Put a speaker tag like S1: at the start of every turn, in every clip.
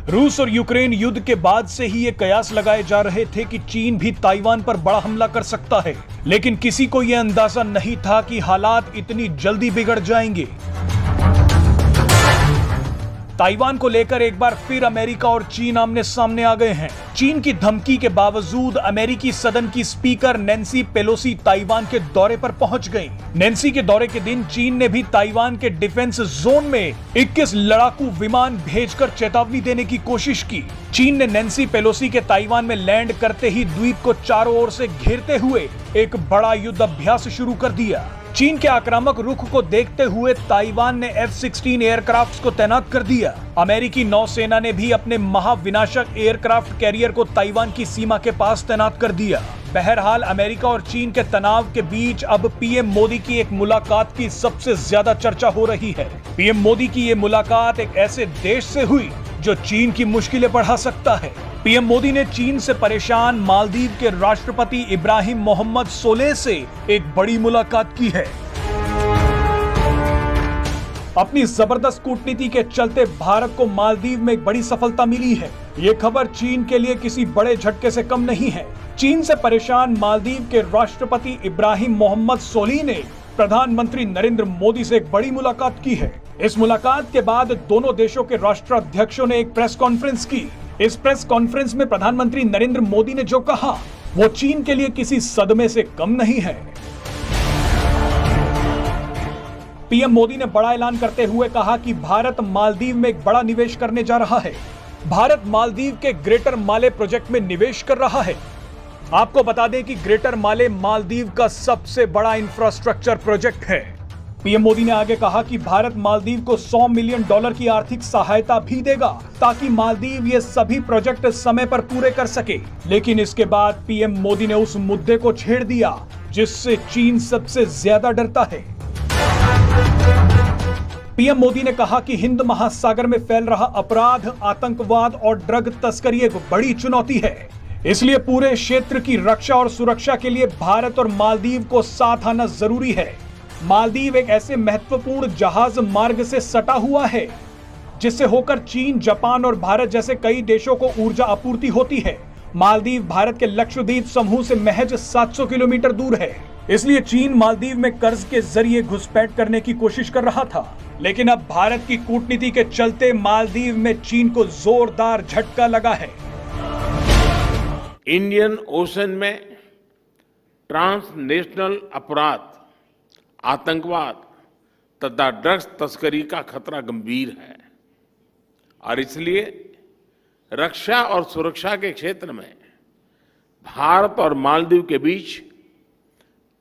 S1: रूस और यूक्रेन युद्ध के बाद से ही ये कयास लगाए जा रहे थे कि चीन भी ताइवान पर बड़ा हमला कर सकता है, लेकिन किसी को यह अंदाजा नहीं था कि हालात इतनी जल्दी बिगड़ जाएंगे। ताइवान को लेकर एक बार फिर अमेरिका और चीन आमने सामने आ गए हैं। चीन की धमकी के बावजूद अमेरिकी सदन की स्पीकर नैन्सी पेलोसी ताइवान के दौरे पर पहुंच गईं। नैन्सी के दौरे के दिन चीन ने भी ताइवान के डिफेंस जोन में 21 लड़ाकू विमान भेजकर चेतावनी देने की कोशिश की। चीन ने नैन्सी पेलोसी के ताइवान में लैंड करते ही द्वीप को चारों ओर से घेरते हुए एक बड़ा युद्ध अभ्यास शुरू कर दिया। चीन के आक्रामक रुख को देखते हुए ताइवान ने F-16 एयरक्राफ्ट्स को तैनात कर दिया। अमेरिकी नौसेना ने भी अपने महाविनाशक एयरक्राफ्ट कैरियर को ताइवान की सीमा के पास तैनात कर दिया। बहरहाल अमेरिका और चीन के तनाव के बीच अब पीएम मोदी की एक मुलाकात की सबसे ज्यादा चर्चा हो रही है। पीएम मोदी की ये मुलाकात एक ऐसे देश से हुई जो चीन की मुश्किलें बढ़ा सकता है। पीएम मोदी ने चीन से परेशान मालदीव के राष्ट्रपति इब्राहिम मोहम्मद सोलेह से एक बड़ी मुलाकात की है। अपनी जबरदस्त कूटनीति के चलते भारत को मालदीव में एक बड़ी सफलता मिली है। ये खबर चीन के लिए किसी बड़े झटके से कम नहीं है। चीन से परेशान मालदीव के राष्ट्रपति इब्राहिम मोहम्मद सोलिह ने प्रधानमंत्री नरेंद्र मोदी से एक बड़ी मुलाकात की है। इस मुलाकात के बाद दोनों देशों के राष्ट्राध्यक्षों ने एक प्रेस कॉन्फ्रेंस की। इस प्रेस कॉन्फ्रेंस में प्रधानमंत्री नरेंद्र मोदी ने जो कहा वो चीन के लिए किसी सदमे से कम नहीं है। पीएम मोदी ने बड़ा ऐलान करते हुए कहा कि भारत मालदीव में एक बड़ा निवेश करने जा रहा है। भारत मालदीव के ग्रेटर माले प्रोजेक्ट में निवेश कर रहा है। आपको बता दें कि ग्रेटर माले मालदीव का सबसे बड़ा इंफ्रास्ट्रक्चर प्रोजेक्ट है। पीएम मोदी ने आगे कहा कि भारत मालदीव को $100 मिलियन की आर्थिक सहायता भी देगा ताकि मालदीव ये सभी प्रोजेक्ट समय पर पूरे कर सके। लेकिन इसके बाद पीएम मोदी ने उस मुद्दे को छेड़ दिया जिससे चीन सबसे ज्यादा डरता है। पीएम मोदी ने कहा कि हिंद महासागर में फैल रहा अपराध, आतंकवाद और ड्रग तस्करी एक बड़ी चुनौती है। इसलिए पूरे क्षेत्र की रक्षा और सुरक्षा के लिए भारत और मालदीव को साथ आना जरूरी है। मालदीव एक ऐसे महत्वपूर्ण जहाज मार्ग से सटा हुआ है जिससे होकर चीन, जापान और भारत जैसे कई देशों को ऊर्जा आपूर्ति होती है। मालदीव भारत के लक्षद्वीप समूह से महज 700 किलोमीटर दूर है। इसलिए चीन मालदीव में कर्ज के जरिए घुसपैठ करने की कोशिश कर रहा था, लेकिन अब भारत की कूटनीति के चलते मालदीव में चीन को जोरदार झटका लगा है।
S2: इंडियन ओशन में ट्रांसनेशनल अपराध, आतंकवाद तथा ड्रग्स तस्करी का खतरा गंभीर है और इसलिए रक्षा और सुरक्षा के क्षेत्र में भारत और मालदीव के बीच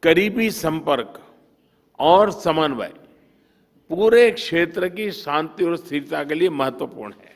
S2: करीबी संपर्क और समन्वय पूरे क्षेत्र की शांति और स्थिरता के लिए महत्वपूर्ण है।